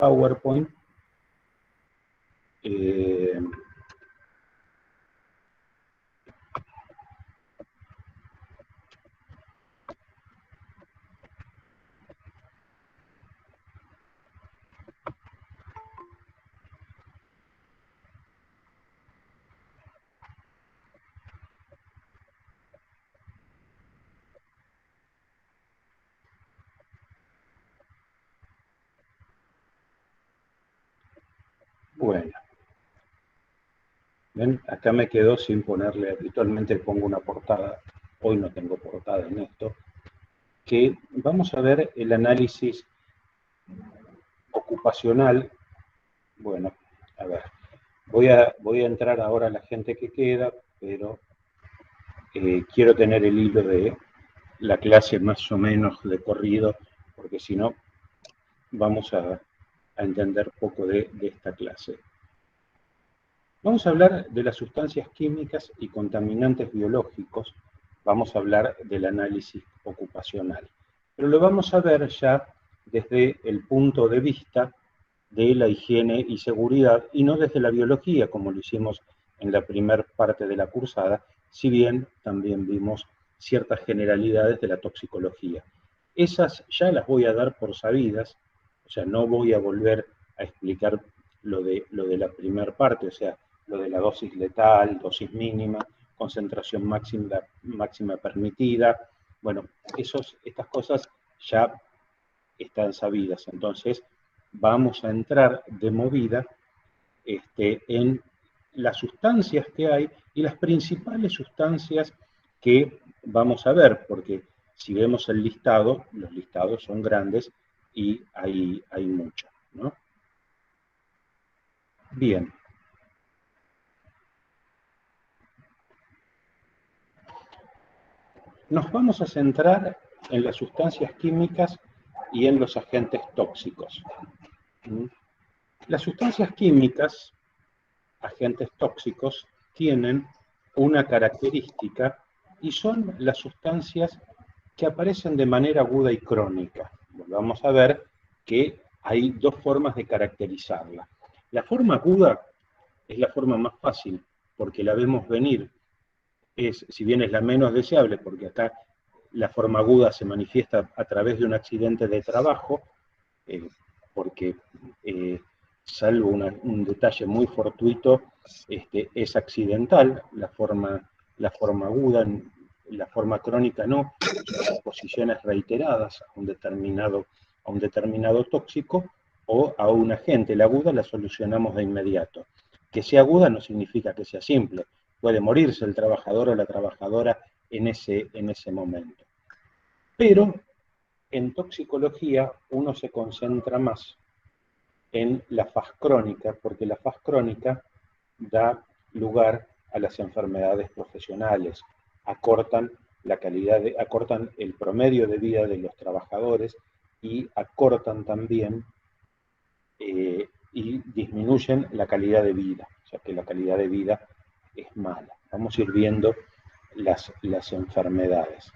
PowerPoint. Bueno, ven, acá me quedó sin ponerle, habitualmente pongo una portada, hoy no tengo portada en esto, que vamos a ver el análisis ocupacional. Bueno, a ver, voy a entrar ahora a la gente que queda, pero quiero tener el hilo de la clase más o menos de corrido, porque si no, vamos a entender poco de esta clase. Vamos a hablar de las sustancias químicas y contaminantes biológicos, vamos a hablar del análisis ocupacional, pero lo vamos a ver ya desde el punto de vista de la higiene y seguridad y no desde la biología, como lo hicimos en la primera parte de la cursada, si bien también vimos ciertas generalidades de la toxicología. Esas ya las voy a dar por sabidas, o sea, no voy a volver a explicar lo de la primera parte, o sea, lo de la dosis letal, dosis mínima, concentración máxima permitida. Bueno, estas cosas ya están sabidas. Entonces, vamos a entrar de movida en las sustancias que hay y las principales sustancias que vamos a ver, porque si vemos el listado, los listados son grandes y hay muchas, ¿no? Bien. Nos vamos a centrar en las sustancias químicas y en los agentes tóxicos. Las sustancias químicas, agentes tóxicos, tienen una característica y son las sustancias que aparecen de manera aguda y crónica. Vamos a ver que hay dos formas de caracterizarla. La forma aguda es la forma más fácil, porque la vemos venir. Si bien es la menos deseable, porque acá la forma aguda se manifiesta a través de un accidente de trabajo, porque salvo un detalle muy fortuito, es accidental, la forma aguda, la forma crónica no, son exposiciones reiteradas a un determinado tóxico o a un agente. La aguda la solucionamos de inmediato. Que sea aguda no significa que sea simple, puede morirse el trabajador o la trabajadora en ese momento. Pero en toxicología uno se concentra más en la faz crónica, porque la faz crónica da lugar a las enfermedades profesionales, acortan el promedio de vida de los trabajadores y acortan también y disminuyen la calidad de vida, o sea que la calidad de vida es mala. Vamos a ir viendo las enfermedades.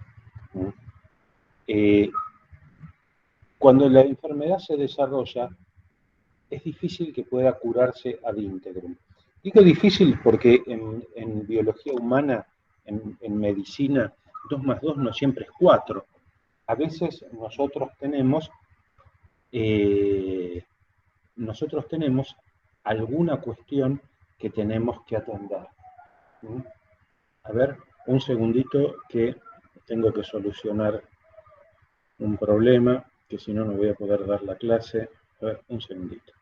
Cuando la enfermedad se desarrolla, es difícil que pueda curarse ad íntegrum. Digo difícil porque en biología humana, en medicina, 2 más 2 no siempre es 4. A veces nosotros tenemos alguna cuestión que tenemos que atender. A ver, un segundito que tengo que solucionar un problema, que si no, no voy a poder dar la clase. A ver, un segundito.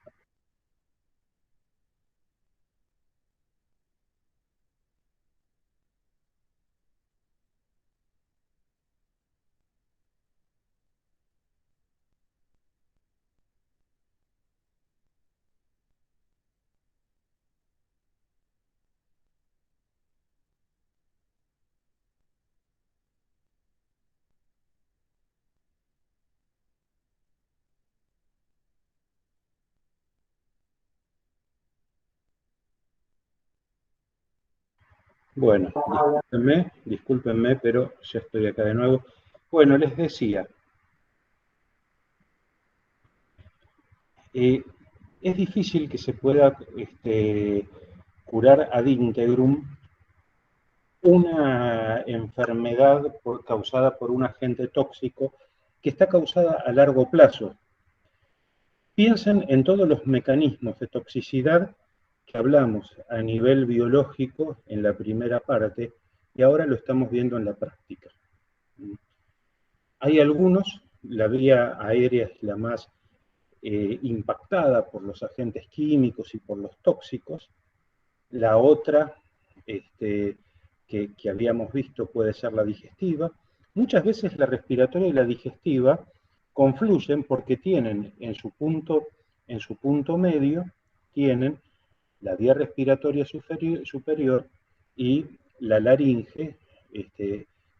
Bueno, discúlpenme, pero ya estoy acá de nuevo. Bueno, les decía, es difícil que se pueda curar ad integrum una enfermedad causada por un agente tóxico que está causada a largo plazo. Piensen en todos los mecanismos de toxicidad que hablamos a nivel biológico en la primera parte y ahora lo estamos viendo en la práctica. Hay algunos, la vía aérea es la más impactada por los agentes químicos y por los tóxicos. La otra que habíamos visto puede ser la digestiva. Muchas veces la respiratoria y la digestiva confluyen porque tienen en su punto medio, tienen la vía respiratoria superior y la laringe,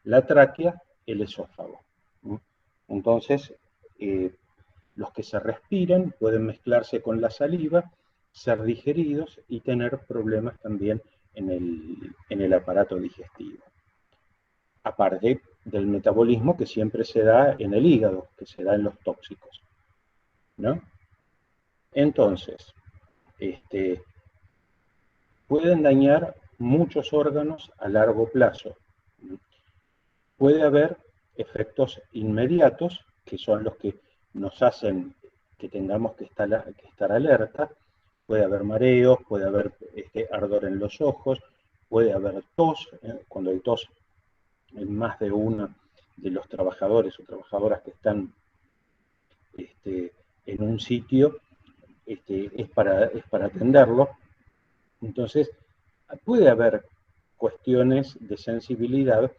la tráquea, el esófago. Entonces, los que se respiran pueden mezclarse con la saliva, ser digeridos y tener problemas también en el aparato digestivo. Aparte del metabolismo que siempre se da en el hígado, que se da en los tóxicos, ¿no? Entonces, pueden dañar muchos órganos a largo plazo. Puede haber efectos inmediatos, que son los que nos hacen que tengamos que estar alerta. Puede haber mareos, puede haber ardor en los ojos, puede haber tos, cuando hay tos en más de uno de los trabajadores o trabajadoras que están en un sitio, es para atenderlo. Entonces, puede haber cuestiones de sensibilidad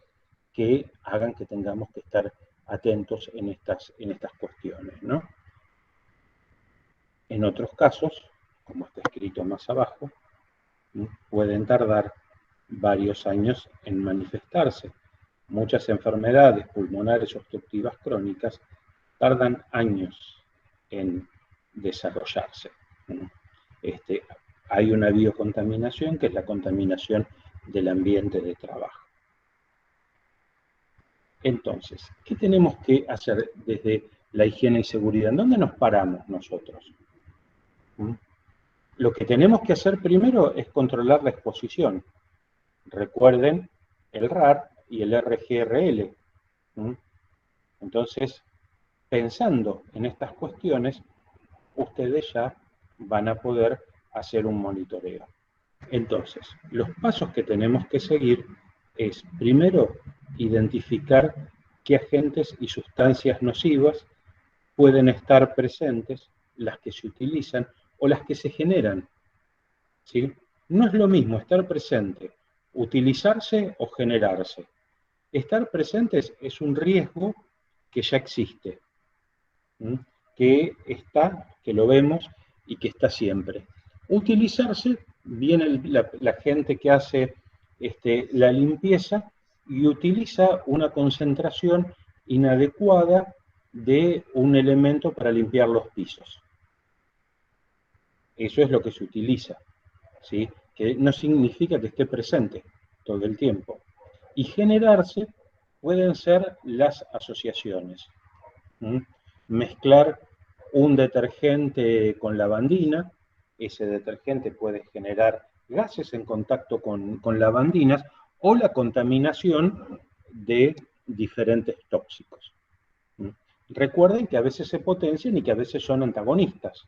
que hagan que tengamos que estar atentos en estas cuestiones, ¿no? En otros casos, como está escrito más abajo, pueden tardar varios años en manifestarse. Muchas enfermedades pulmonares obstructivas crónicas tardan años en desarrollarse. Hay una biocontaminación que es la contaminación del ambiente de trabajo. Entonces, ¿qué tenemos que hacer desde la higiene y seguridad? ¿En dónde nos paramos nosotros? Lo que tenemos que hacer primero es controlar la exposición. Recuerden el RAR y el RGRL. Entonces, pensando en estas cuestiones, ustedes ya van a poder hacer un monitoreo. Entonces, los pasos que tenemos que seguir es, primero, identificar qué agentes y sustancias nocivas pueden estar presentes, las que se utilizan o las que se generan, ¿sí? No es lo mismo estar presente, utilizarse o generarse. Estar presentes es un riesgo que ya existe, que lo vemos y que está siempre. Utilizarse, viene la gente que hace la limpieza y utiliza una concentración inadecuada de un elemento para limpiar los pisos. Eso es lo que se utiliza, ¿sí? Que no significa que esté presente todo el tiempo. Y generarse pueden ser las asociaciones. Mezclar un detergente con lavandina, ese detergente puede generar gases en contacto con lavandinas o la contaminación de diferentes tóxicos. Recuerden que a veces se potencian y que a veces son antagonistas.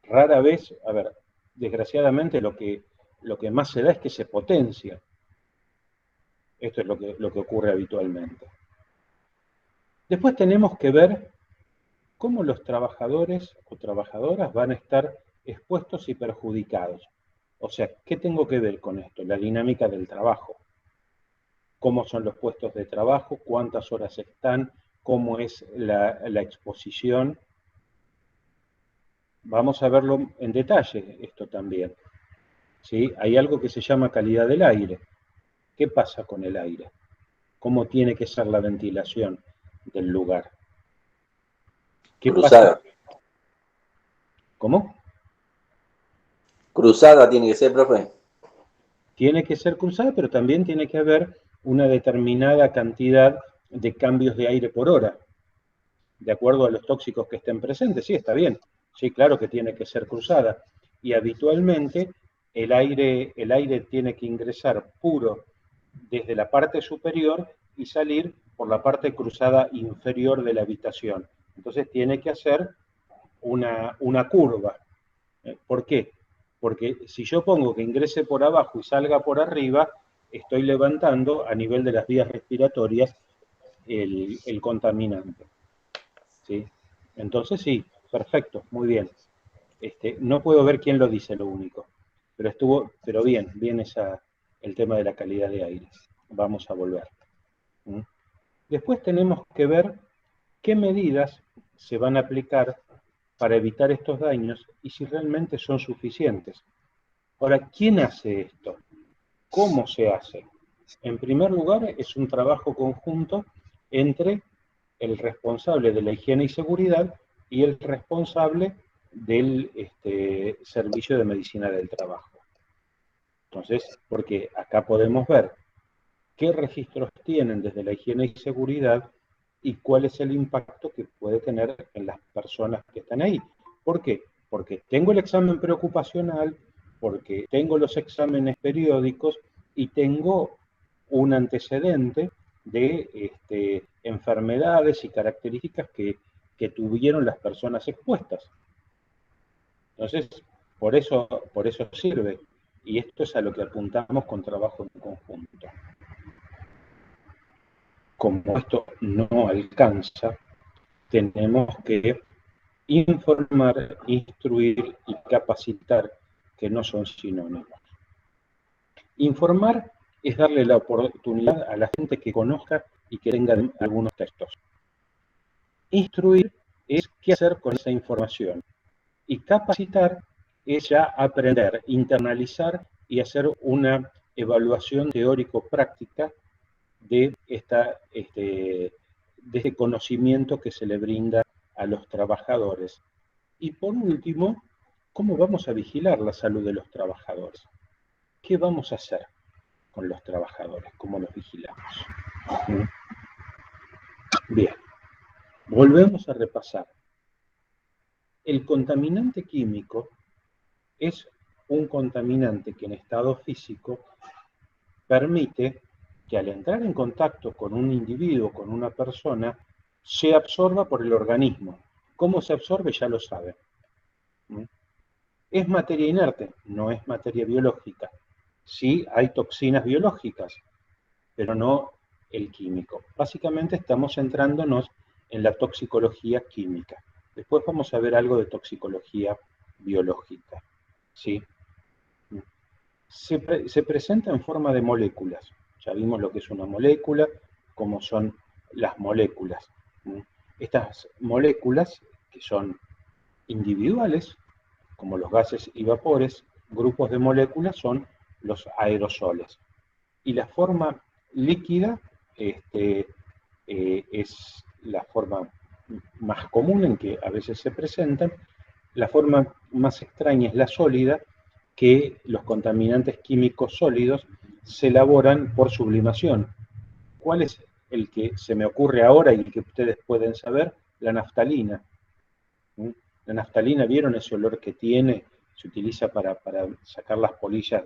Rara vez, desgraciadamente lo que más se da es que se potencia. Esto es lo que ocurre habitualmente. Después tenemos que ver cómo los trabajadores o trabajadoras van a estar expuestos y perjudicados. O sea, ¿qué tengo que ver con esto? La dinámica del trabajo. Cómo son los puestos de trabajo, cuántas horas están, cómo es la exposición. Vamos a verlo en detalle esto también. ¿Sí? Hay algo que se llama calidad del aire. ¿Qué pasa con el aire? ¿Cómo tiene que ser la ventilación del lugar? ¿Qué cruzada pasa? ¿Cómo? Cruzada tiene que ser, profe. Tiene que ser cruzada, pero también tiene que haber una determinada cantidad de cambios de aire por hora. de acuerdo a los tóxicos que estén presentes. Sí, está bien. Sí, claro que tiene que ser cruzada. Y habitualmente el aire tiene que ingresar puro desde la parte superior y salir por la parte cruzada inferior de la habitación. Entonces tiene que hacer una curva. ¿Por qué? Porque si yo pongo que ingrese por abajo y salga por arriba, estoy levantando a nivel de las vías respiratorias el contaminante. ¿Sí? Entonces sí, perfecto, muy bien. No puedo ver quién lo dice, lo único. Pero bien el tema de la calidad de aire. Vamos a volver. ¿Mm? Después tenemos que ver qué medidas se van a aplicar para evitar estos daños y si realmente son suficientes. Ahora, ¿quién hace esto? ¿Cómo se hace? En primer lugar, es un trabajo conjunto entre el responsable de la higiene y seguridad y el responsable del servicio de medicina del trabajo. Entonces, porque acá podemos ver qué registros tienen desde la higiene y seguridad y cuál es el impacto que puede tener en las personas que están ahí. ¿Por qué? Porque tengo el examen preocupacional, porque tengo los exámenes periódicos y tengo un antecedente de enfermedades y características que tuvieron las personas expuestas. Entonces, por eso sirve. Y esto es a lo que apuntamos con trabajo en conjunto. Como esto no alcanza, tenemos que informar, instruir y capacitar, que no son sinónimos. Informar es darle la oportunidad a la gente que conozca y que tenga algunos textos. Instruir es qué hacer con esa información. Y capacitar es ya aprender, internalizar y hacer una evaluación teórico-práctica de este conocimiento que se le brinda a los trabajadores. Y por último, ¿cómo vamos a vigilar la salud de los trabajadores? ¿Qué vamos a hacer con los trabajadores? ¿Cómo los vigilamos? Bien, volvemos a repasar. El contaminante químico es un contaminante que en estado físico permite que al entrar en contacto con un individuo, con una persona, se absorba por el organismo. ¿Cómo se absorbe? Ya lo saben. ¿Es materia inerte? No es materia biológica. Sí hay toxinas biológicas, pero no el químico. Básicamente estamos centrándonos en la toxicología química. Después vamos a ver algo de toxicología biológica. ¿Sí? Se presenta en forma de moléculas. Ya vimos lo que es una molécula, cómo son las moléculas. Estas moléculas, que son individuales, como los gases y vapores, grupos de moléculas son los aerosoles. Y la forma líquida es la forma más común en que a veces se presentan. La forma más extraña es la sólida, que los contaminantes químicos sólidos se elaboran por sublimación. ¿Cuál es el que se me ocurre ahora y el que ustedes pueden saber? La naftalina. La naftalina, ¿vieron ese olor que tiene? Se utiliza para sacar las polillas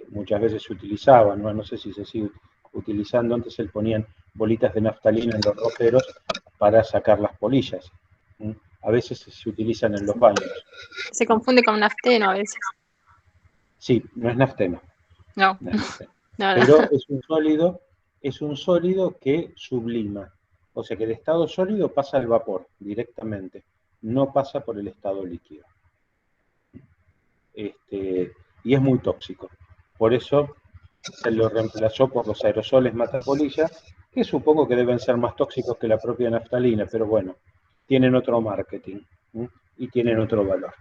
muchas veces se utilizaba, no sé si se sigue utilizando, antes se ponían bolitas de naftalina en los roperos para sacar las polillas. A veces se utilizan en los baños. Se confunde con nafteno a veces. Sí, no es nafteno. No. No es nafteno. No. Pero es un sólido que sublima. O sea que de estado sólido pasa al vapor directamente, no pasa por el estado líquido. Y es muy tóxico. Por eso se lo reemplazó por los aerosoles matapolillas, que supongo que deben ser más tóxicos que la propia naftalina, pero bueno, tienen otro marketing y tienen otro valor.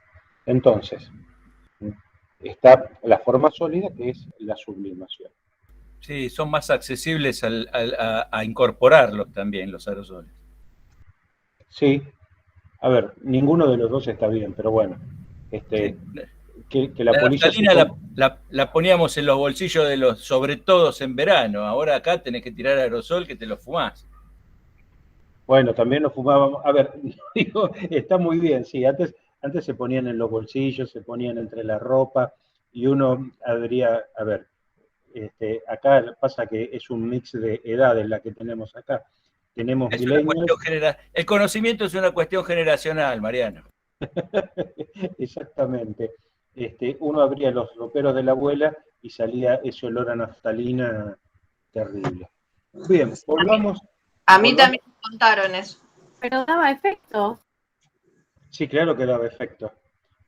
Entonces, está la forma sólida, que es la sublimación. Sí, son más accesibles a incorporarlos también, los aerosoles. Sí, a ver, ninguno de los dos está bien, pero bueno, sí. que la polilla naftalina la poníamos en los bolsillos de los sobretodos en verano, ahora acá tenés que tirar aerosol que te lo fumás. Bueno, también nos fumábamos. A ver, digo, está muy bien, sí. Antes se ponían en los bolsillos, se ponían entre la ropa, y uno habría, a ver, acá pasa que es un mix de edades la que tenemos acá. Tenemos Es una millennials. cuestión general. El conocimiento es una cuestión generacional, Mariano. Exactamente. Uno abría los roperos de la abuela y salía ese olor a naftalina terrible. Bien, A mí volvamos. también me contaron eso. Pero daba efecto. Sí, claro que daba efecto.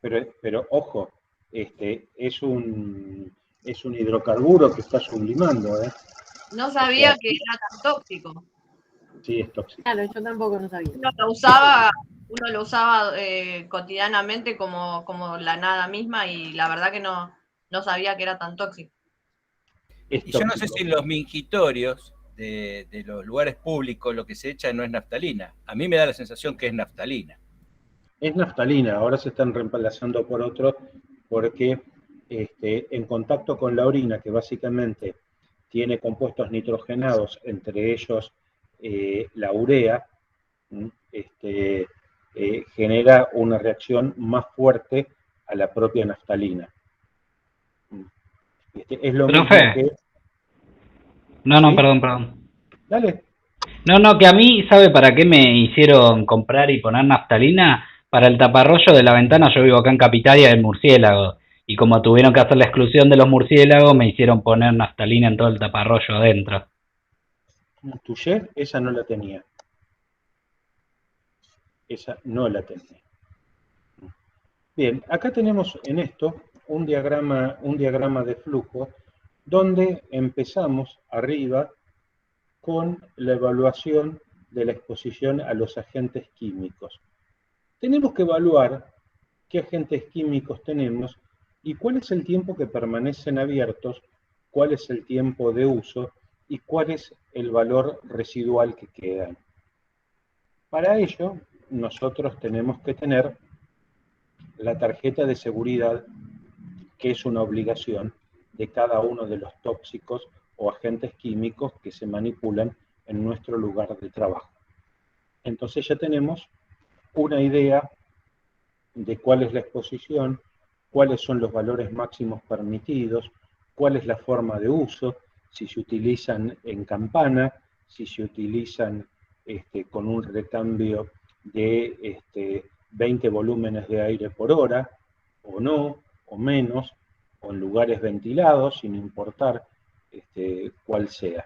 Pero ojo, es un hidrocarburo que está sublimando, ¿eh? No sabía que era tan tóxico. Sí, es tóxico. Claro, yo tampoco no sabía. Uno lo usaba cotidianamente como la nada misma y la verdad que no sabía que era tan tóxico. Y yo no sé si en los mingitorios de los lugares públicos lo que se echa no es naftalina. A mí me da la sensación que es naftalina. Es naftalina, ahora se están reemplazando por otro porque en contacto con la orina, que básicamente tiene compuestos nitrogenados, entre ellos la urea, genera una reacción más fuerte a la propia naftalina. Es lo mismo que... No, ¿Sí? perdón. Dale. No, que a mí, ¿sabe para qué me hicieron comprar y poner naftalina? Para el taparrollo de la ventana. Yo vivo acá en Capital y hay murciélagos. Y como tuvieron que hacer la exclusión de los murciélagos, me hicieron poner naftalina en todo el taparrollo adentro. Touché, esa no la tenía. Esa no la tenía. Bien, acá tenemos en esto un diagrama de flujo donde empezamos arriba con la evaluación de la exposición a los agentes químicos. Tenemos que evaluar qué agentes químicos tenemos y cuál es el tiempo que permanecen abiertos, cuál es el tiempo de uso y cuál es el valor residual que quedan. Para ello, nosotros tenemos que tener la tarjeta de seguridad, que es una obligación de cada uno de los tóxicos o agentes químicos que se manipulan en nuestro lugar de trabajo. Entonces ya tenemos una idea de cuál es la exposición, cuáles son los valores máximos permitidos, cuál es la forma de uso, si se utilizan en campana, si se utilizan con un recambio de 20 volúmenes de aire por hora, o no, o menos, o en lugares ventilados, sin importar cuál sea.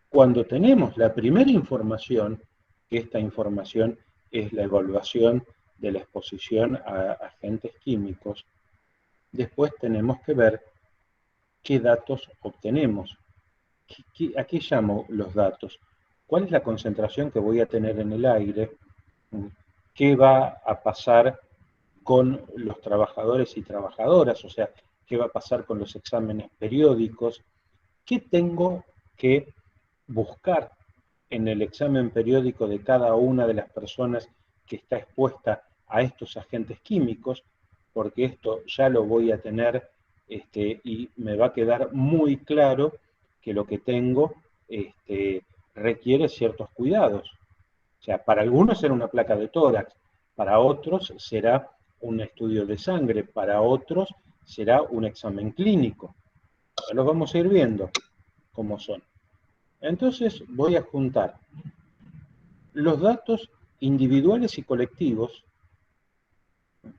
Cuando tenemos la primera información, que esta información es la evaluación de la exposición a agentes químicos, después tenemos que ver qué datos obtenemos. ¿A qué llamo los datos? ¿Cuál es la concentración que voy a tener en el aire? ¿Qué va a pasar con los trabajadores y trabajadoras? O sea, ¿qué va a pasar con los exámenes periódicos? ¿Qué tengo que buscar en el examen periódico de cada una de las personas que está expuesta a estos agentes químicos? Porque esto ya lo voy a tener y me va a quedar muy claro que lo que tengo requiere ciertos cuidados. O sea, para algunos será una placa de tórax, para otros será un estudio de sangre, para otros será un examen clínico. Ya los vamos a ir viendo cómo son. Entonces voy a juntar los datos individuales y colectivos,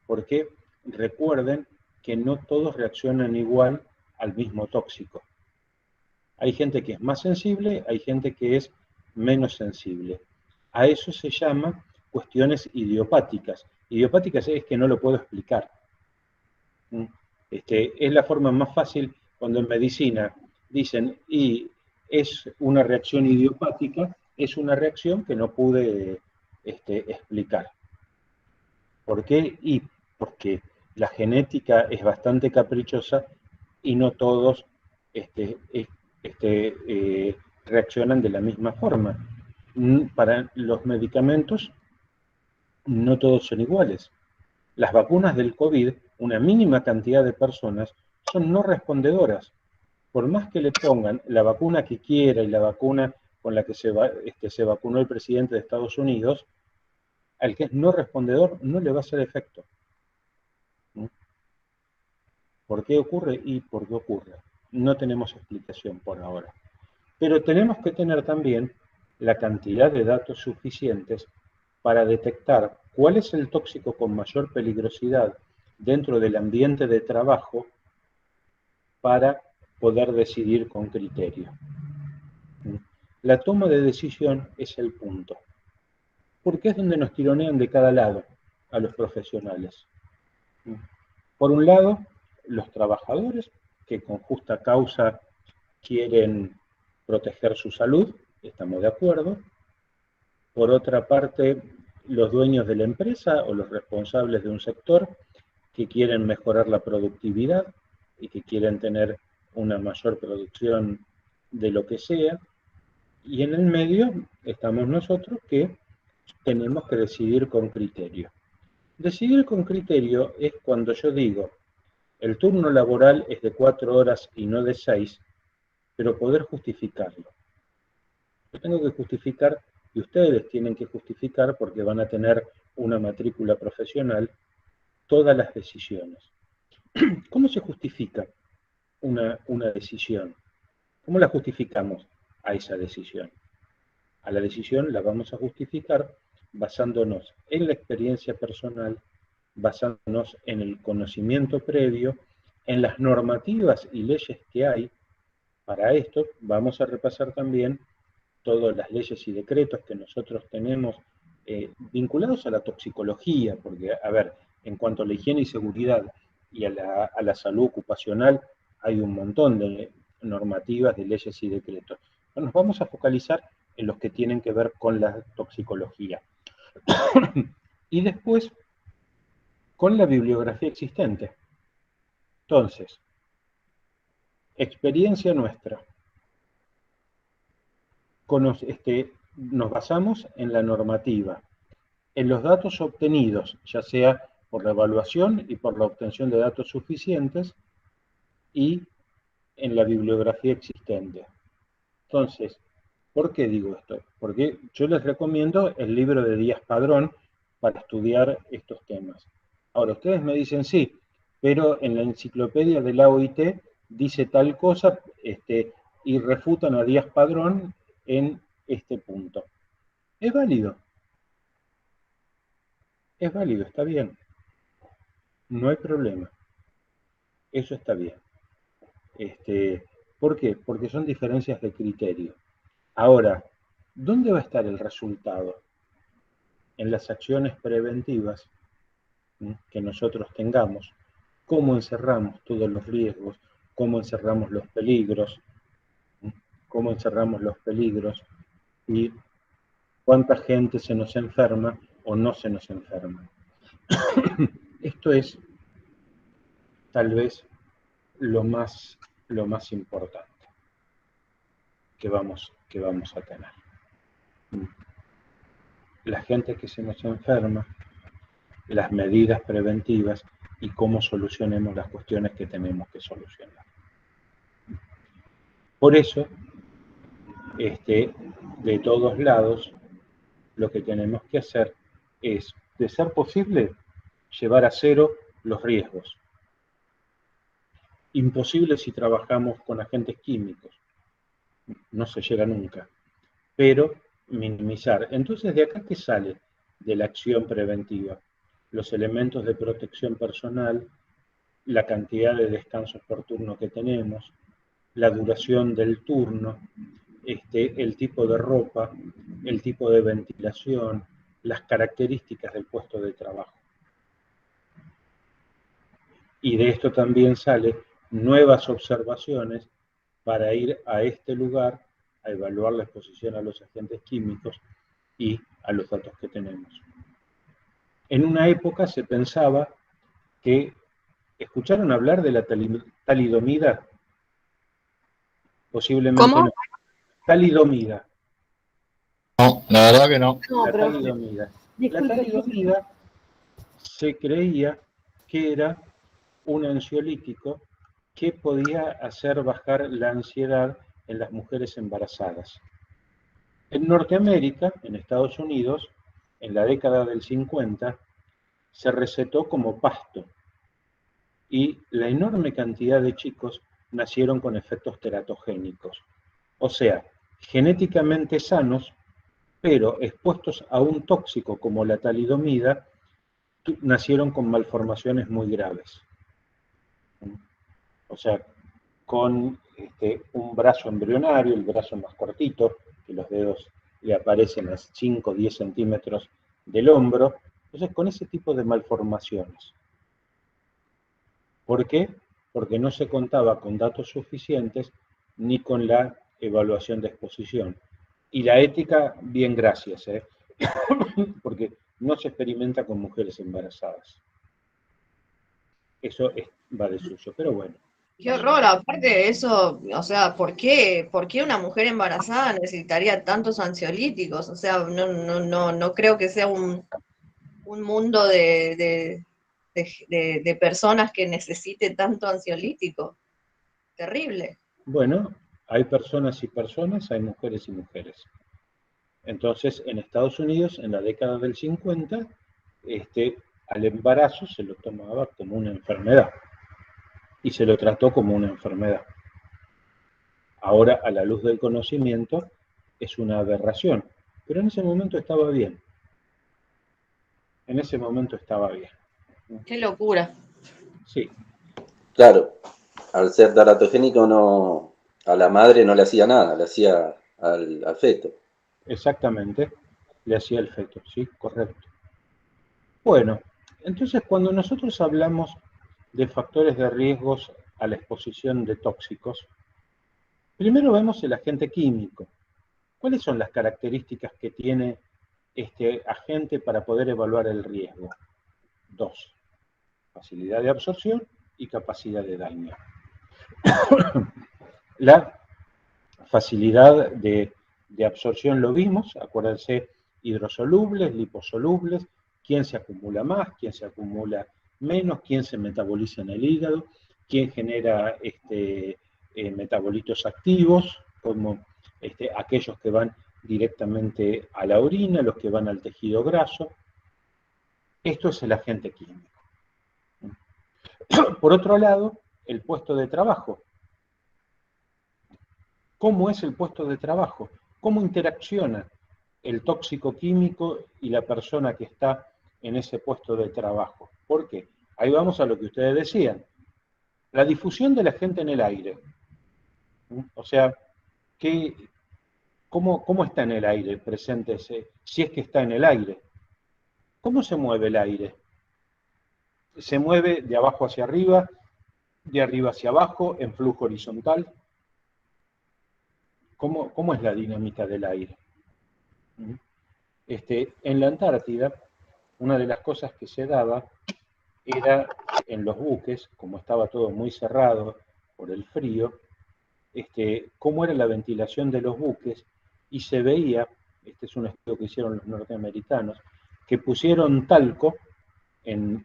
porque recuerden que no todos reaccionan igual al mismo tóxico. Hay gente que es más sensible, hay gente que es menos sensible. A eso se llama cuestiones idiopáticas. Idiopáticas es que no lo puedo explicar. Es la forma más fácil cuando en medicina dicen, y es una reacción idiopática, es una reacción que no pude explicar. ¿Por qué? Y porque la genética es bastante caprichosa y no todos reaccionan de la misma forma. Para los medicamentos, no todos son iguales. Las vacunas del COVID, una mínima cantidad de personas son no respondedoras. Por más que le pongan la vacuna que quiera y la vacuna con la que se vacunó el presidente de Estados Unidos, al que es no respondedor no le va a hacer efecto. ¿Por qué ocurre? Y por qué ocurre. No tenemos explicación por ahora. Pero tenemos que tener también la cantidad de datos suficientes para detectar cuál es el tóxico con mayor peligrosidad dentro del ambiente de trabajo para poder decidir con criterio. La toma de decisión es el punto, porque es donde nos tironean de cada lado a los profesionales. Por un lado, los trabajadores, que con justa causa quieren proteger su salud, estamos de acuerdo. Por otra parte, los dueños de la empresa o los responsables de un sector que quieren mejorar la productividad y que quieren tener una mayor producción de lo que sea. Y en el medio estamos nosotros que tenemos que decidir con criterio. Decidir con criterio es cuando yo digo, el turno laboral es de 4 horas y no de 6, pero poder justificarlo. Yo tengo que justificar y ustedes tienen que justificar porque van a tener una matrícula profesional todas las decisiones. ¿Cómo se justifica una decisión? ¿Cómo la justificamos a esa decisión? A la decisión la vamos a justificar basándonos en la experiencia personal, basándonos en el conocimiento previo, en las normativas y leyes que hay. Para esto vamos a repasar también todas las leyes y decretos que nosotros tenemos vinculados a la toxicología, porque, a ver, en cuanto a la higiene y seguridad y a la salud ocupacional, hay un montón de normativas, de leyes y decretos. Pero nos vamos a focalizar en los que tienen que ver con la toxicología. Y después, con la bibliografía existente. Entonces, experiencia nuestra. Nos basamos en la normativa, en los datos obtenidos, ya sea por la evaluación y por la obtención de datos suficientes, y en la bibliografía existente. Entonces, ¿por qué digo esto? Porque yo les recomiendo el libro de Díaz Padrón para estudiar estos temas. Ahora, ustedes me dicen, sí, pero en la enciclopedia de la OIT dice tal cosa y refutan a Díaz Padrón en este punto. Es válido, está bien. No hay problema. Eso está bien. ¿Por qué? Porque son diferencias de criterio. Ahora, ¿dónde va a estar el resultado? En las acciones preventivas que nosotros tengamos. ¿Cómo encerramos todos los riesgos? ¿Cómo encerramos los peligros? ¿Cómo encerramos los peligros? Y cuánta gente se nos enferma o no se nos enferma. Esto es tal vez lo más importante que vamos a tener. La gente que se nos enferma, las medidas preventivas y cómo solucionemos las cuestiones que tenemos que solucionar. Por eso, de todos lados, lo que tenemos que hacer es, de ser posible, llevar a cero los riesgos. Imposible si trabajamos con agentes químicos. No se llega nunca. Pero minimizar. Entonces, ¿de acá qué sale de la acción preventiva? Los elementos de protección personal, la cantidad de descansos por turno que tenemos, la duración del turno, el tipo de ropa, el tipo de ventilación, las características del puesto de trabajo. Y de esto también salen nuevas observaciones para ir a este lugar a evaluar la exposición a los agentes químicos y a los datos que tenemos. En una época se pensaba que, ¿escucharon hablar de la talidomida? Posiblemente ¿Cómo? no. Talidomida. No, la verdad que no. No, La pero talidomida. disculpe. La talidomida se creía que era un ansiolítico que podía hacer bajar la ansiedad en las mujeres embarazadas. En Norteamérica, en Estados Unidos, en la década del 50, se recetó como pasto y la enorme cantidad de chicos nacieron con efectos teratogénicos, o sea, genéticamente sanos, pero expuestos a un tóxico como la talidomida, nacieron con malformaciones muy graves. O sea, con un brazo embrionario, el brazo más cortito, que los dedos le aparecen a 5 o 10 centímetros del hombro. Entonces, con ese tipo de malformaciones. ¿Por qué? Porque no se contaba con datos suficientes ni con la evaluación de exposición. Y la ética, bien, gracias, porque no se experimenta con mujeres embarazadas. Eso va de suyo, pero bueno. Qué horror, aparte de eso, o sea, ¿por qué una mujer embarazada necesitaría tantos ansiolíticos? O sea, no creo que sea un mundo de personas que necesite tanto ansiolítico. Terrible. Bueno, hay personas y personas, hay mujeres y mujeres. Entonces, en Estados Unidos, en la década del 50, al embarazo se lo tomaba como una enfermedad y se lo trató como una enfermedad. Ahora, a la luz del conocimiento, es una aberración, pero en ese momento estaba bien. En ese momento estaba bien. Qué locura. Sí. Claro, al ser teratogénico no, a la madre no le hacía nada, le hacía al feto. Exactamente, le hacía el feto, sí, correcto. Bueno, entonces cuando nosotros hablamos de factores de riesgos a la exposición de tóxicos, primero vemos el agente químico. ¿Cuáles son las características que tiene este agente para poder evaluar el riesgo? 2. Facilidad de absorción y capacidad de daño. La facilidad de absorción lo vimos, acuérdense, hidrosolubles, liposolubles, quién se acumula más, quién se acumula menos, quién se metaboliza en el hígado, quién genera metabolitos activos, como aquellos que van directamente a la orina, los que van al tejido graso. Esto es el agente químico. Por otro lado, el puesto de trabajo. ¿Cómo es el puesto de trabajo? ¿Cómo interacciona el tóxico químico y la persona que está en ese puesto de trabajo? ¿Por qué? Ahí vamos a lo que ustedes decían. La difusión del agente en el aire. O sea, ¿cómo está en el aire presente ese? Si es que está en el aire. ¿Cómo se mueve el aire? ¿Se mueve de abajo hacia arriba, de arriba hacia abajo, en flujo horizontal? ¿Cómo es la dinámica del aire? En la Antártida, una de las cosas que se daba era en los buques, como estaba todo muy cerrado por el frío, cómo era la ventilación de los buques, y se veía, este es un estudio que hicieron los norteamericanos, que pusieron talco en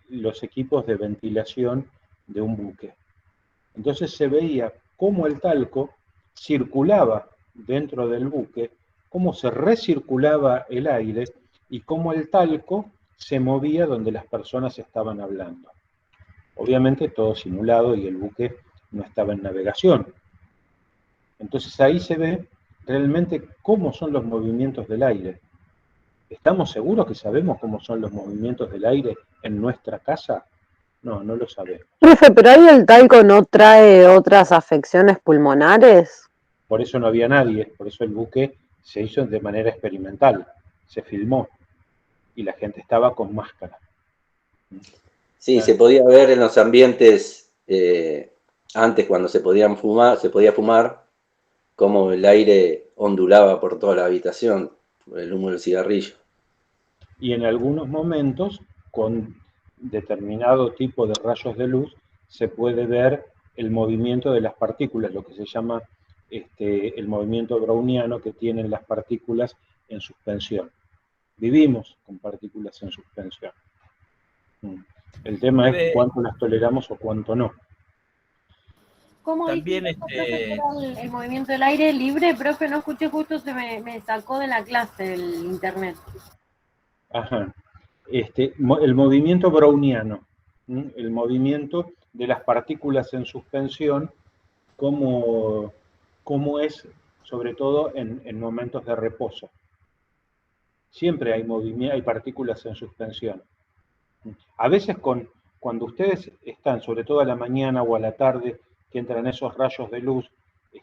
los equipos de ventilación de un buque. Entonces se veía cómo el talco circulaba dentro del buque, cómo se recirculaba el aire y cómo el talco se movía donde las personas estaban hablando. Obviamente todo simulado y el buque no estaba en navegación. Entonces ahí se ve realmente cómo son los movimientos del aire. ¿Estamos seguros que sabemos cómo son los movimientos del aire en nuestra casa? No, no lo sabemos. Profe, ¿pero ahí el talco no trae otras afecciones pulmonares? Por eso no había nadie, por eso el buque se hizo de manera experimental, se filmó y la gente estaba con máscara. Sí, se podía ver en los ambientes, antes cuando se podía fumar, cómo el aire ondulaba por toda la habitación, por el humo del cigarrillo. Y en algunos momentos, con determinado tipo de rayos de luz, se puede ver el movimiento de las partículas, lo que se llama el movimiento browniano que tienen las partículas en suspensión. Vivimos con partículas en suspensión. El tema es cuánto las toleramos o cuánto no. ¿Cómo también dice el movimiento del aire libre? Profe, no escuché, justo se me sacó de la clase el internet. Ajá. El movimiento browniano, el movimiento de las partículas en suspensión, cómo es, sobre todo en momentos de reposo. Siempre hay partículas en suspensión. A veces cuando ustedes están, sobre todo a la mañana o a la tarde, que entran esos rayos de luz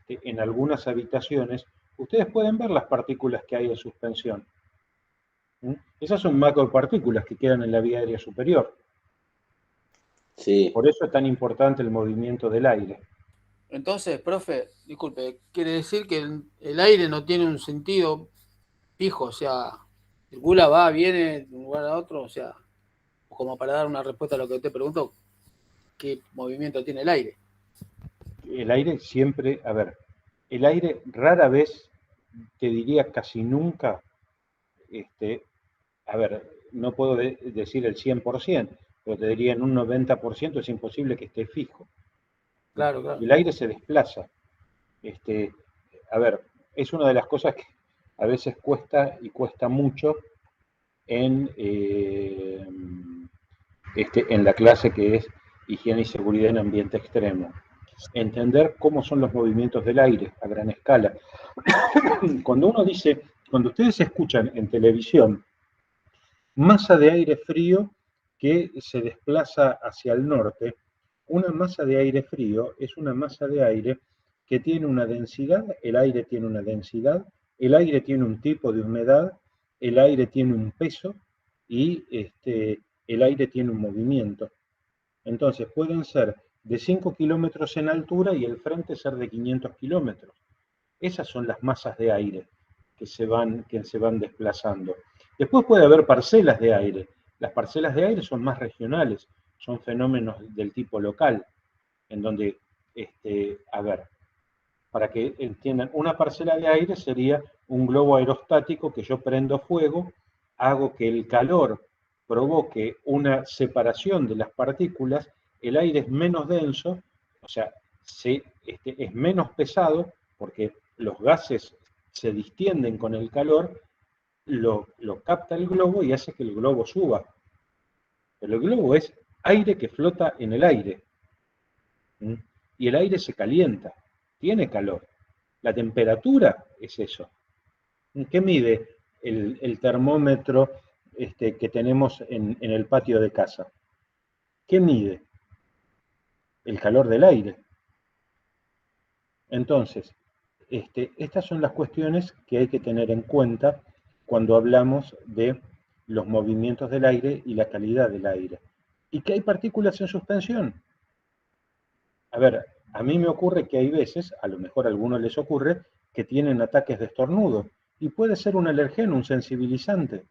en algunas habitaciones, ustedes pueden ver las partículas que hay en suspensión. Esas son macropartículas que quedan en la vía aérea superior. Sí. Por eso es tan importante el movimiento del aire. Entonces, profe, disculpe, quiere decir que el aire no tiene un sentido fijo, o sea, circula, va, viene de un lugar a otro, o sea, como para dar una respuesta a lo que usted preguntó, ¿qué movimiento tiene el aire? El aire siempre, a ver, el aire rara vez, te diría casi nunca, a ver, no puedo decir el 100%, pero te diría en un 90% es imposible que esté fijo. Claro, claro. El aire se desplaza. A ver, es una de las cosas que a veces cuesta y cuesta mucho en la clase que es higiene y seguridad en ambiente extremo. Entender cómo son los movimientos del aire a gran escala. Cuando ustedes escuchan en televisión masa de aire frío que se desplaza hacia el norte, una masa de aire frío es una masa de aire que tiene una densidad, el aire tiene una densidad, el aire tiene un tipo de humedad, el aire tiene un peso y el aire tiene un movimiento. Entonces pueden ser de 5 kilómetros en altura y el frente ser de 500 kilómetros. Esas son las masas de aire que se van desplazando. Después puede haber parcelas de aire. Las parcelas de aire son más regionales, son fenómenos del tipo local, en donde, a ver, para que entiendan, una parcela de aire sería un globo aerostático que yo prendo fuego, hago que el calor provoque una separación de las partículas, el aire es menos denso, o sea, es menos pesado, porque los gases se distienden con el calor, lo capta el globo y hace que el globo suba. Pero el globo es aire que flota en el aire. Y el aire se calienta, tiene calor. La temperatura es eso. ¿Qué mide el termómetro que tenemos en el patio de casa? ¿Qué mide? El calor del aire. Entonces, estas son las cuestiones que hay que tener en cuenta cuando hablamos de los movimientos del aire y la calidad del aire. ¿Y que hay partículas en suspensión? A ver, a mí me ocurre que hay veces, a lo mejor a algunos les ocurre, que tienen ataques de estornudo, y puede ser un alergeno, un sensibilizante.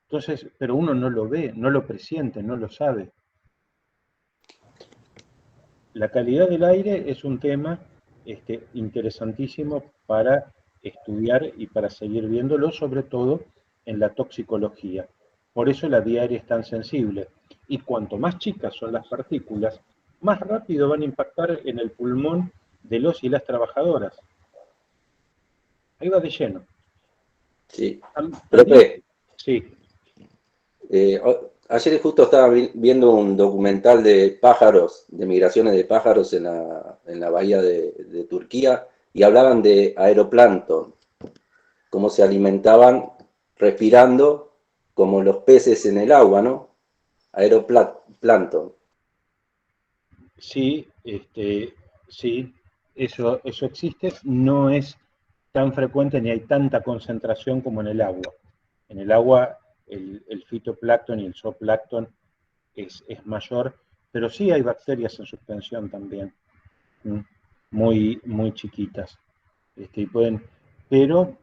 Entonces, pero uno no lo ve, no lo presiente, no lo sabe. La calidad del aire es un tema interesantísimo para estudiar y para seguir viéndolo, sobre todo en la toxicología. Por eso la vía aérea es tan sensible. Y cuanto más chicas son las partículas, más rápido van a impactar en el pulmón de los y las trabajadoras. Ahí va de lleno. Sí. Profe. Sí. Ayer justo estaba viendo un documental de pájaros, de migraciones de pájaros en la bahía de Turquía, y hablaban de aeroplancton, cómo se alimentaban respirando como los peces en el agua, ¿no? Aeroplancton. Sí, sí, eso existe, no es tan frecuente ni hay tanta concentración como en el agua. En el agua el fitoplancton y el zooplancton es mayor, pero sí hay bacterias en suspensión también, muy, muy chiquitas. Pero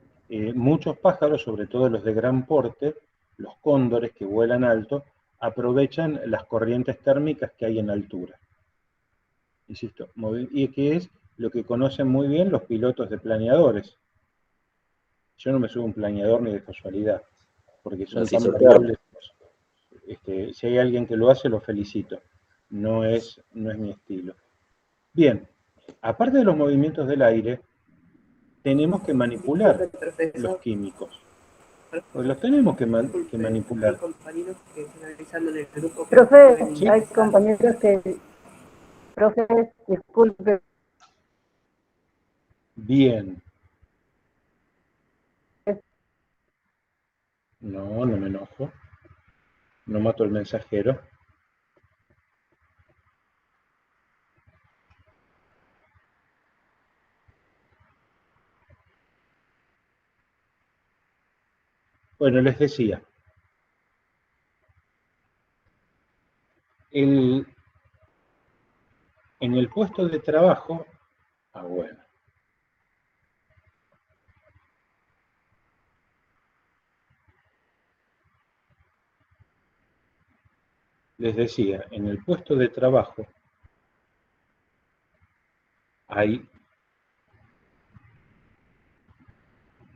muchos pájaros, sobre todo los de gran porte, los cóndores que vuelan alto, aprovechan las corrientes térmicas que hay en altura. Insisto, y que es lo que conocen muy bien los pilotos de planeadores. Yo no me subo a un planeador ni de casualidad, porque son tan variables. Si hay alguien que lo hace, lo felicito. No es mi estilo. Bien, aparte de los movimientos del aire, tenemos que manipular los químicos. Pues los tenemos que manipular. Profe, ¿Sí? hay compañeros que... Profe, disculpe. Bien. No, no me enojo. No mato al mensajero. Bueno, les decía. En el puesto de trabajo... bueno. Les decía, en el puesto de trabajo hay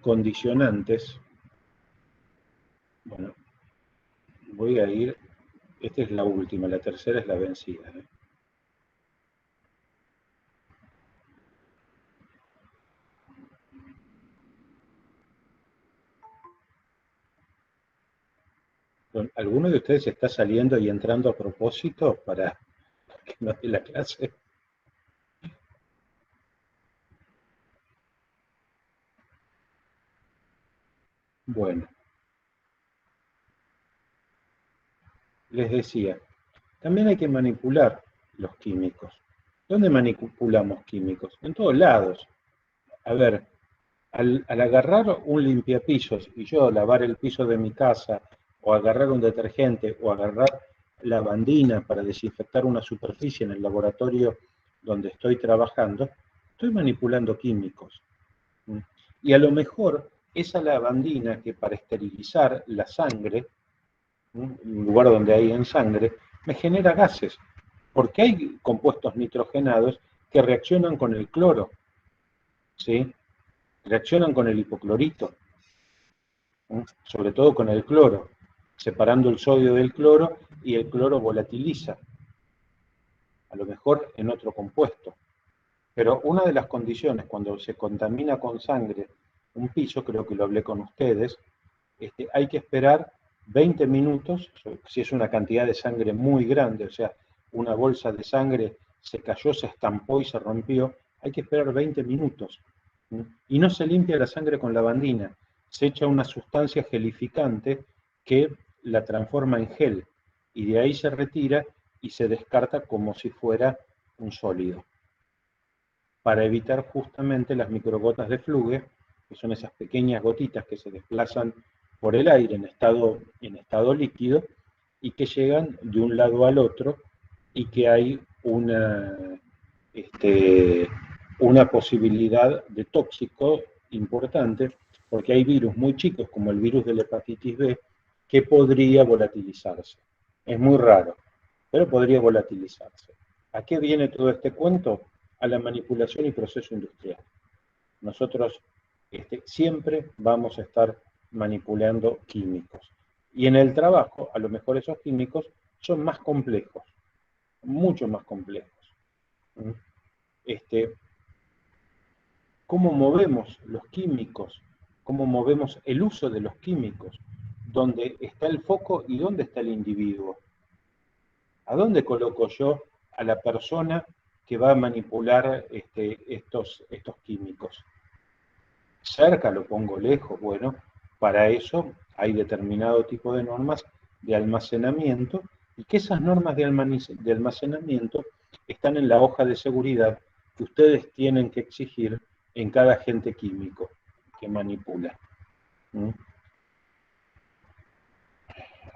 condicionantes. Bueno, voy a ir, esta es la última, la tercera es la vencida. ¿Alguno de ustedes está saliendo y entrando a propósito para que no dé la clase? Bueno, les decía, también hay que manipular los químicos. ¿Dónde manipulamos químicos? En todos lados. A ver, al agarrar un limpiapisos y yo lavar el piso de mi casa, o agarrar un detergente, o agarrar lavandina para desinfectar una superficie en el laboratorio donde estoy trabajando, estoy manipulando químicos. Y a lo mejor esa lavandina que para esterilizar la sangre, un lugar donde hay en sangre, me genera gases, porque hay compuestos nitrogenados que reaccionan con el cloro, ¿sí? Reaccionan con el hipoclorito, sobre todo con el cloro, separando el sodio del cloro, y el cloro volatiliza, a lo mejor en otro compuesto. Pero una de las condiciones cuando se contamina con sangre un piso, creo que lo hablé con ustedes, hay que esperar 20 minutos, si es una cantidad de sangre muy grande, o sea, una bolsa de sangre se cayó, se estampó y se rompió, hay que esperar 20 minutos. Y no se limpia la sangre con lavandina, se echa una sustancia gelificante que la transforma en gel, y de ahí se retira y se descarta como si fuera un sólido, para evitar justamente las microgotas de fluge, que son esas pequeñas gotitas que se desplazan por el aire en estado líquido y que llegan de un lado al otro, y que hay una posibilidad de tóxico importante, porque hay virus muy chicos, como el virus de la hepatitis B, que podría volatilizarse. Es muy raro, pero podría volatilizarse. ¿A qué viene todo este cuento? A la manipulación y proceso industrial. Nosotros siempre vamos a estar manipulando químicos. Y en el trabajo, a lo mejor esos químicos son más complejos, mucho más complejos. ¿Cómo movemos los químicos? ¿Cómo movemos el uso de los químicos? ¿Dónde está el foco y dónde está el individuo? ¿A dónde coloco yo a la persona que va a manipular estos químicos? ¿Cerca? ¿Lo pongo lejos? Bueno, para eso hay determinado tipo de normas de almacenamiento, y que esas normas de almacenamiento están en la hoja de seguridad que ustedes tienen que exigir en cada agente químico que manipula.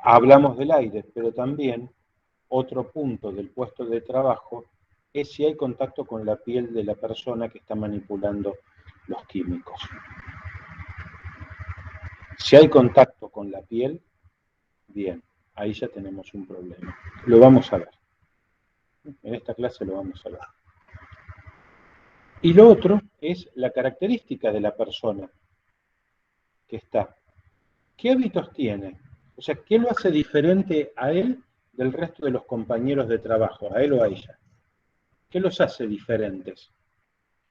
Hablamos del aire, pero también otro punto del puesto de trabajo es si hay contacto con la piel de la persona que está manipulando los químicos. Si hay contacto con la piel, bien, ahí ya tenemos un problema. Lo vamos a ver. En esta clase lo vamos a ver. Y lo otro es la característica de la persona que está. ¿Qué hábitos tiene? O sea, ¿qué lo hace diferente a él del resto de los compañeros de trabajo, a él o a ella? ¿Qué los hace diferentes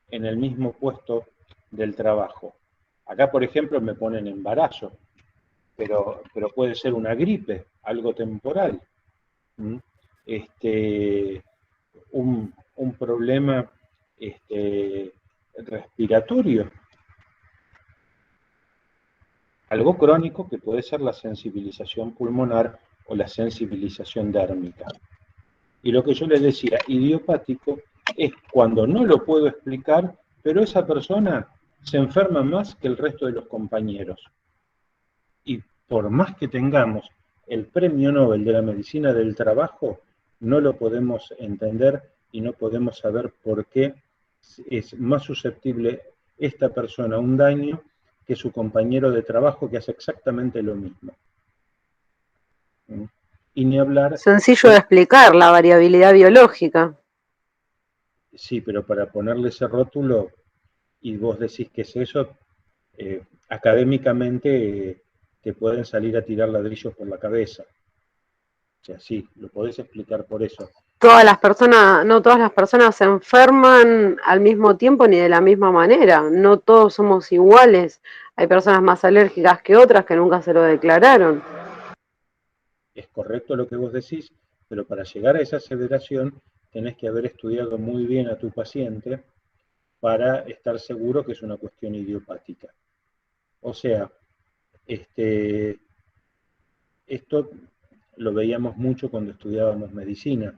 en el mismo puesto del trabajo? Acá, por ejemplo, me ponen embarazo, pero puede ser una gripe, algo temporal. Un problema respiratorio, algo crónico que puede ser la sensibilización pulmonar o la sensibilización dérmica. Y lo que yo les decía, idiopático, es cuando no lo puedo explicar, pero esa persona se enferma más que el resto de los compañeros. Y por más que tengamos el premio Nobel de la medicina del trabajo, no lo podemos entender y no podemos saber por qué es más susceptible esta persona a un daño que su compañero de trabajo que hace exactamente lo mismo. Y ni hablar... Sencillo de explicar, la variabilidad biológica. Sí, pero para ponerle ese rótulo, y vos decís que es eso, académicamente te pueden salir a tirar ladrillos por la cabeza. O sea, sí, lo podés explicar por eso. No todas las personas se enferman al mismo tiempo ni de la misma manera. No todos somos iguales. Hay personas más alérgicas que otras que nunca se lo declararon. Es correcto lo que vos decís, pero para llegar a esa aseveración tenés que haber estudiado muy bien a tu paciente para estar seguro que es una cuestión idiopática. O sea, esto lo veíamos mucho cuando estudiábamos medicina.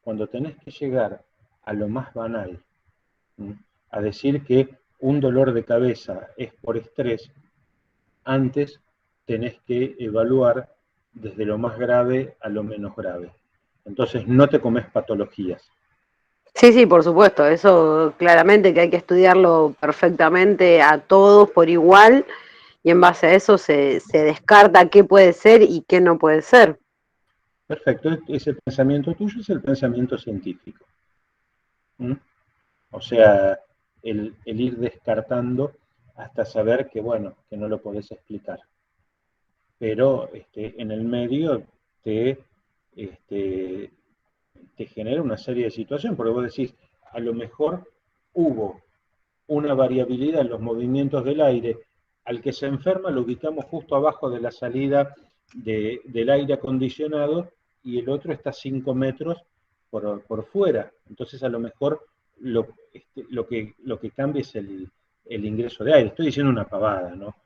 Cuando tenés que llegar a lo más banal, a decir que un dolor de cabeza es por estrés, antes tenés que evaluar desde lo más grave a lo menos grave. Entonces no te comes patologías. Sí, por supuesto, eso claramente que hay que estudiarlo perfectamente a todos por igual y en base a eso se descarta qué puede ser y qué no puede ser. Perfecto, ese pensamiento tuyo es el pensamiento científico. O sea, el ir descartando hasta saber que, bueno, que no lo podés explicar. Pero en el medio te genera una serie de situaciones, porque vos decís, a lo mejor hubo una variabilidad en los movimientos del aire, al que se enferma lo ubicamos justo abajo de la salida del aire acondicionado y el otro está 5 metros por fuera. Entonces a lo mejor lo que cambia es el ingreso de aire. Estoy diciendo una pavada, ¿no?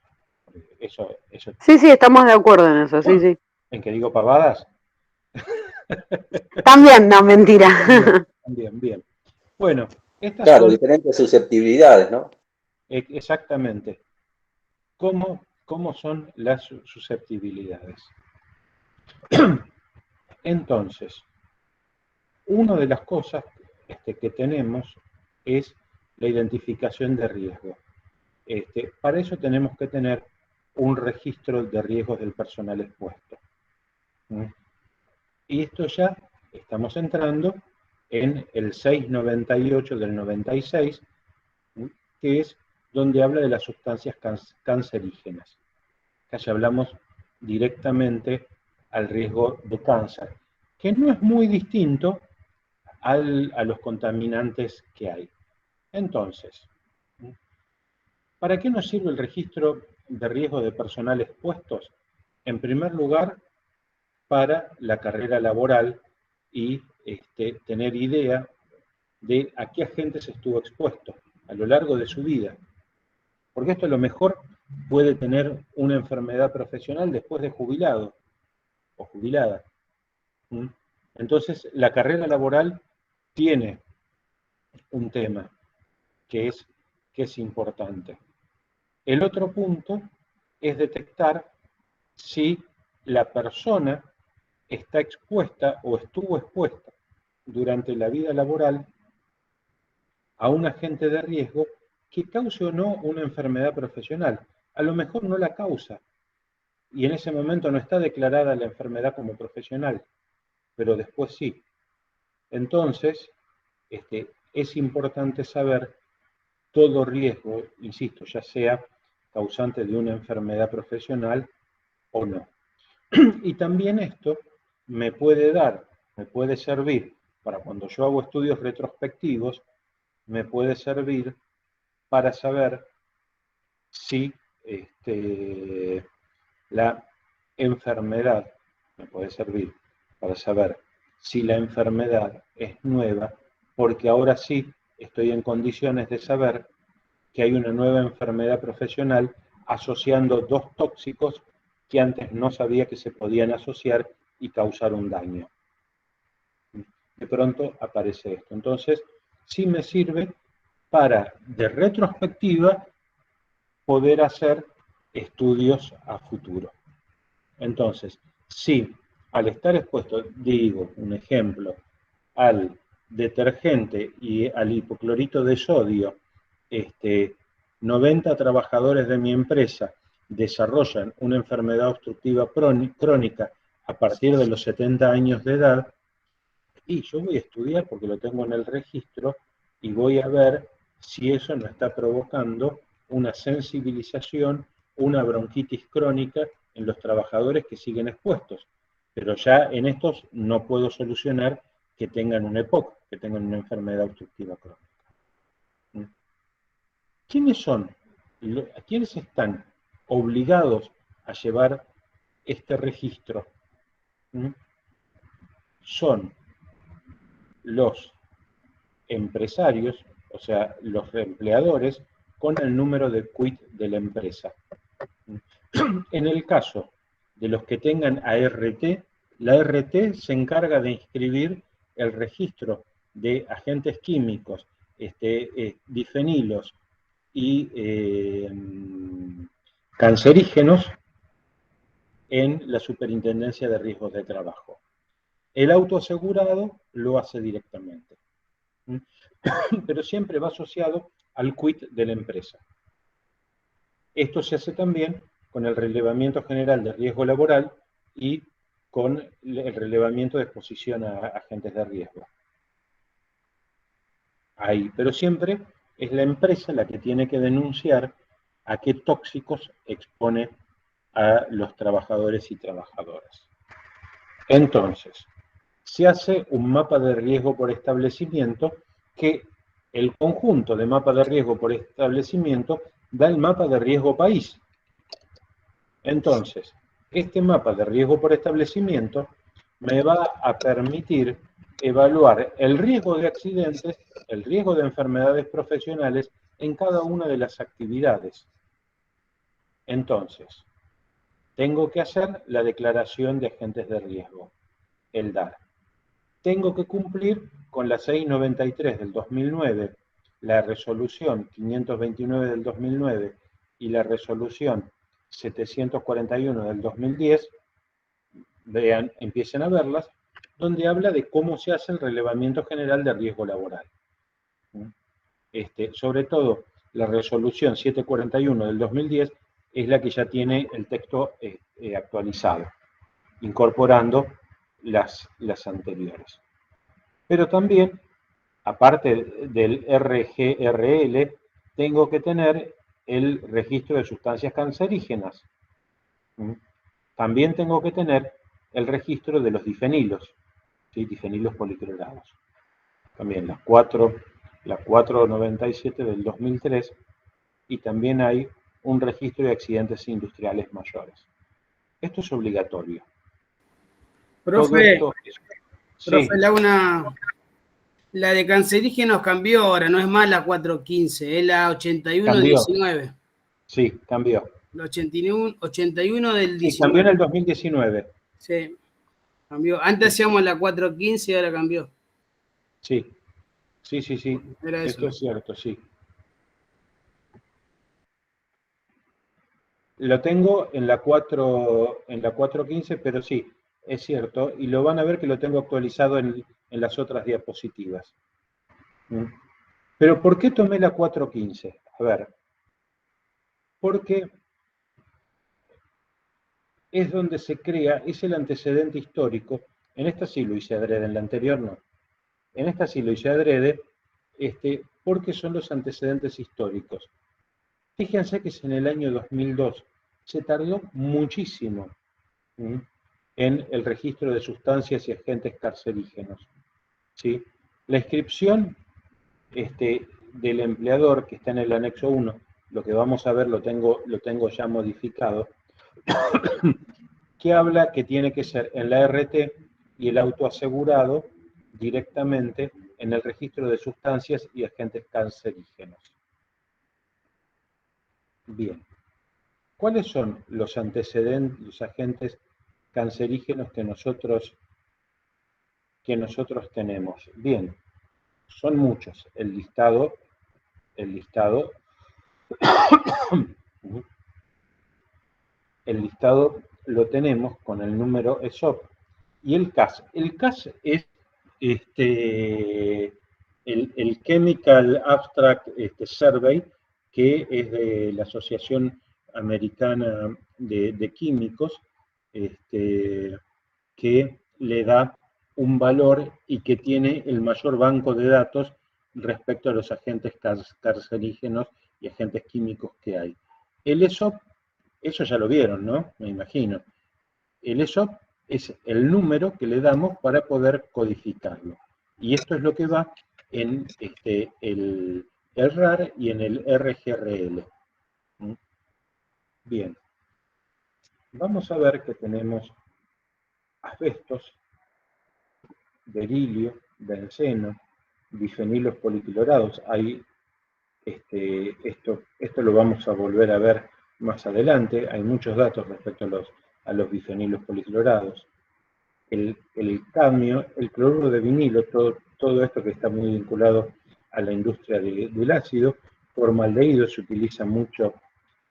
Eso. Sí, estamos de acuerdo en eso, sí. ¿En que digo pavadas? También, no, mentira. También, bien. Bueno, estas son diferentes susceptibilidades, ¿no? Exactamente. ¿Cómo son las susceptibilidades? Entonces, una de las cosas que tenemos es la identificación de riesgo. Para eso tenemos que tener un registro de riesgos del personal expuesto. Y esto ya estamos entrando en el 698 del 96, que es donde habla de las sustancias cancerígenas. Acá ya hablamos directamente al riesgo de cáncer, que no es muy distinto a los contaminantes que hay. Entonces, ¿para qué nos sirve el registro de riesgo de personal expuestos? En primer lugar, para la carrera laboral y tener idea de a qué agentes estuvo expuesto a lo largo de su vida. Porque esto a lo mejor puede tener una enfermedad profesional después de jubilado o jubilada. Entonces, la carrera laboral tiene un tema que es importante. El otro punto es detectar si la persona está expuesta o estuvo expuesta durante la vida laboral a un agente de riesgo que cause o no una enfermedad profesional. A lo mejor no la causa, y en ese momento no está declarada la enfermedad como profesional, pero después sí. Entonces, es importante saber todo riesgo, insisto, ya sea causante de una enfermedad profesional o no. Y también esto me puede servir para cuando yo hago estudios retrospectivos, me puede servir para saber si la enfermedad, me puede servir para saber si la enfermedad es nueva, porque ahora sí estoy en condiciones de saber que hay una nueva enfermedad profesional asociando dos tóxicos que antes no sabía que se podían asociar y causar un daño. De pronto aparece esto. Entonces, sí me sirve para, de retrospectiva, poder hacer estudios a futuro. Entonces, si al estar expuesto, digo, un ejemplo, al detergente y al hipoclorito de sodio, 90 trabajadores de mi empresa desarrollan una enfermedad obstructiva crónica a partir de los 70 años de edad, y yo voy a estudiar porque lo tengo en el registro y voy a ver si eso no está provocando una sensibilización, una bronquitis crónica en los trabajadores que siguen expuestos. Pero ya en estos no puedo solucionar que tengan un EPOC, que tengan una enfermedad obstructiva crónica. ¿Quiénes son? ¿A quiénes están obligados a llevar este registro? Son los empresarios, o sea, los empleadores, con el número de quit de la empresa. En el caso de los que tengan ART, la ART se encarga de inscribir el registro de agentes químicos, difenilos y cancerígenos en la Superintendencia de Riesgos de Trabajo. El autoasegurado lo hace directamente, pero siempre va asociado al quit de la empresa. Esto se hace también con el relevamiento general de riesgo laboral y con el relevamiento de exposición a agentes de riesgo. Ahí, pero siempre es la empresa la que tiene que denunciar a qué tóxicos expone a los trabajadores y trabajadoras. Entonces, se hace un mapa de riesgo por establecimiento que el conjunto de mapa de riesgo por establecimiento da el mapa de riesgo país. Entonces, este mapa de riesgo por establecimiento me va a permitir evaluar el riesgo de accidentes, el riesgo de enfermedades profesionales en cada una de las actividades. Entonces, tengo que hacer la declaración de agentes de riesgo, el DAR. Tengo que cumplir con la 693 del 2009, la resolución 529 del 2009 y la resolución 741 del 2010, vean, empiecen a verlas, donde habla de cómo se hace el relevamiento general de riesgo laboral. Sobre todo, la resolución 741 del 2010 es la que ya tiene el texto actualizado, incorporando las anteriores. Pero también, aparte del RGRL, tengo que tener el registro de sustancias cancerígenas. También tengo que tener el registro de los difenilos, ¿sí? Difenilos policlorados. También la 497 del 2003, y también hay un registro de accidentes industriales mayores. Esto es obligatorio. Profe, sí. Profe, la de cancerígenos cambió ahora, no es más la 415, es la 81-19. Sí, cambió. La 81 del 19. Sí, cambió en el 2019. Sí, cambió. Antes hacíamos la 415 y ahora cambió. Sí, sí. Era eso. Esto es cierto, sí. Lo tengo en la 415, pero sí, es cierto, y lo van a ver que lo tengo actualizado en las otras diapositivas. Pero ¿por qué tomé la 415? A ver, porque es donde se crea, es el antecedente histórico. En esta sí lo hice adrede, en la anterior no. En esta sí lo hice adrede, porque son los antecedentes históricos. Fíjense que es en el año 2002. Se tardó muchísimo en el registro de sustancias y agentes cancerígenos. ¿sí? La inscripción del empleador, que está en el anexo 1, lo que vamos a ver lo tengo ya modificado, que habla que tiene que ser en la RT y el autoasegurado directamente en el registro de sustancias y agentes cancerígenos. Bien. ¿Cuáles son los antecedentes, los agentes cancerígenos que nosotros tenemos? Bien, son muchos. El listado lo tenemos con el número ESOP y el CAS. El CAS es el Chemical Abstract Survey, que es de la Asociación Americana de Químicos, que le da un valor y que tiene el mayor banco de datos respecto a los agentes cancerígenos y agentes químicos que hay. El ESOP, eso ya lo vieron, ¿no? Me imagino. El ESOP es el número que le damos para poder codificarlo. Y esto es lo que va en el RAR y en el RGRL. Bien. Vamos a ver que tenemos asbestos, berilio, benceno, bifenilos policlorados. Hay, esto lo vamos a volver a ver más adelante. Hay muchos datos respecto a los bifenilos policlorados. El cadmio, el cloruro de vinilo, todo esto que está muy vinculado a la industria del ácido. Formaldehído se utiliza mucho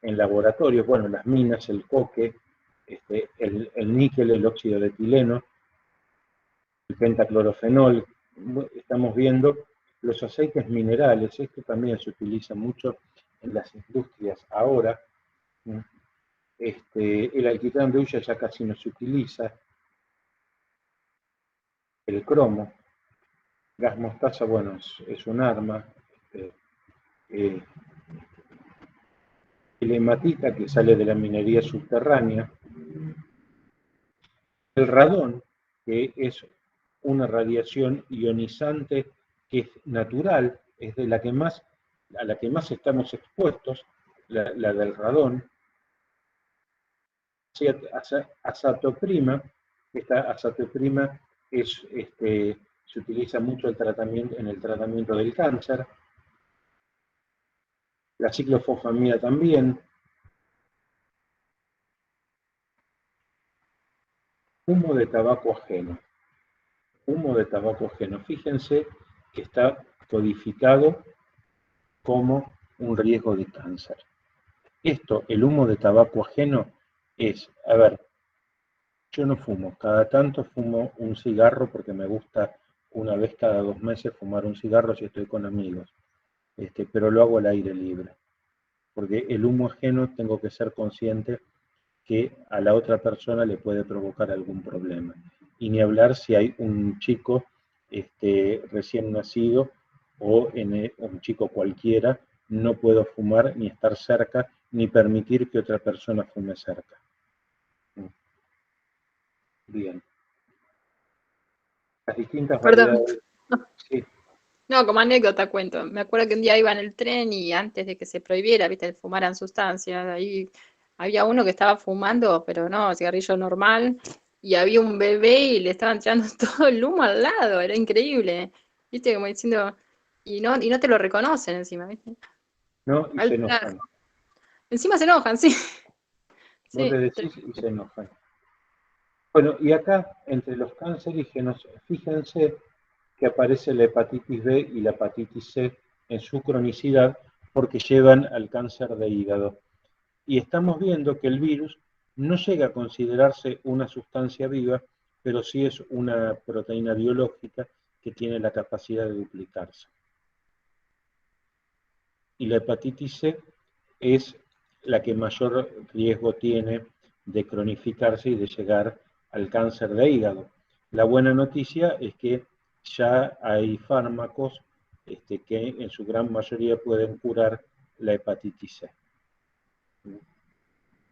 en laboratorios, bueno, las minas, el coque, el níquel, el óxido de etileno, el pentaclorofenol. Estamos viendo los aceites minerales, esto también se utiliza mucho en las industrias ahora. El alquitrán de hulla ya casi no se utiliza. El cromo, gas mostaza, bueno, es un arma. El hematita, que sale de la minería subterránea. El radón, que es una radiación ionizante que es natural, es de a la que más estamos expuestos, la del radón. Azatoprima, esta azatoprima se utiliza mucho en el tratamiento del cáncer. La ciclofosfamida también. Humo de tabaco ajeno. Humo de tabaco ajeno. Fíjense que está codificado como un riesgo de cáncer. El humo de tabaco ajeno es, a ver, yo no fumo, cada tanto fumo un cigarro porque me gusta una vez cada 2 meses fumar un cigarro si estoy con amigos, pero lo hago al aire libre, porque el humo ajeno tengo que ser consciente que a la otra persona le puede provocar algún problema. Y ni hablar si hay un chico recién nacido o un chico cualquiera, no puedo fumar ni estar cerca, ni permitir que otra persona fume cerca. Bien. Las distintas variedades. Sí. No, como anécdota cuento. Me acuerdo que un día iba en el tren y antes de que se prohibiera, viste, fumaran sustancias, ahí había uno que estaba fumando, pero no, cigarrillo normal, y había un bebé y le estaban tirando todo el humo al lado, era increíble. Viste, como diciendo, y no te lo reconocen encima, ¿viste? No, y se enojan. Encima se enojan, sí. Vos le decís y se enojan. Bueno, y acá, entre los cancerígenos, fíjense que aparece la hepatitis B y la hepatitis C en su cronicidad porque llevan al cáncer de hígado. Y estamos viendo que el virus no llega a considerarse una sustancia viva, pero sí es una proteína biológica que tiene la capacidad de duplicarse. Y la hepatitis C es la que mayor riesgo tiene de cronificarse y de llegar al cáncer de hígado. La buena noticia es que ya hay fármacos que en su gran mayoría pueden curar la hepatitis C.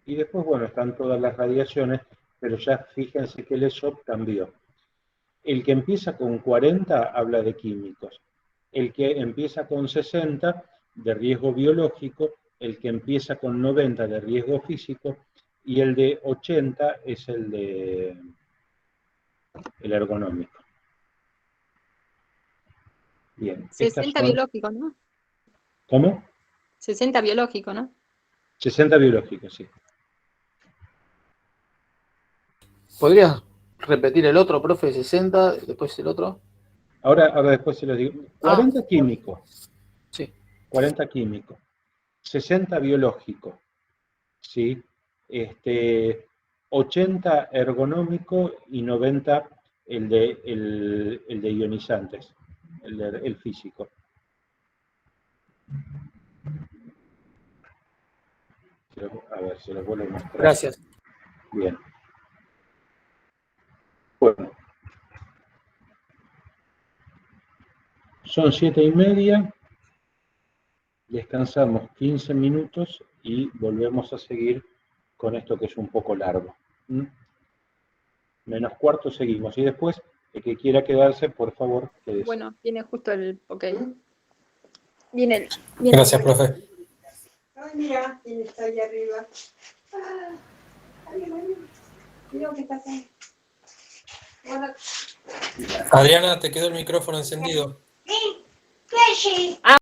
Y después, bueno, están todas las radiaciones, pero ya fíjense que el ESOP cambió. el que empieza con 40 habla de químicos, el que empieza con 60 de riesgo biológico, el que empieza con 90 de riesgo físico, y el de 80 es el ergonómico. Bien. 60 biológico, ¿no? ¿Cómo? 60 biológico, ¿no? 60 biológicos, sí. ¿Podrías repetir el otro, profe? 60, después el otro. Ahora después se lo digo. 40 químicos. Sí. 40 químicos. 60 biológicos. ¿Sí? 80 ergonómico y 90 el de ionizantes, el físico. A ver, se lo vuelvo a mostrar. Gracias. Bien. Bueno. Son 7:30. Descansamos 15 minutos y volvemos a seguir con esto que es un poco largo. Menos cuarto seguimos. Y después, el que quiera quedarse, por favor, quédese. Bueno, viene justo el... Ok. Gracias, profe. Ay, mira, quién está ahí arriba. Mira que está acá. Adriana, te quedó el micrófono encendido. ¿Qué?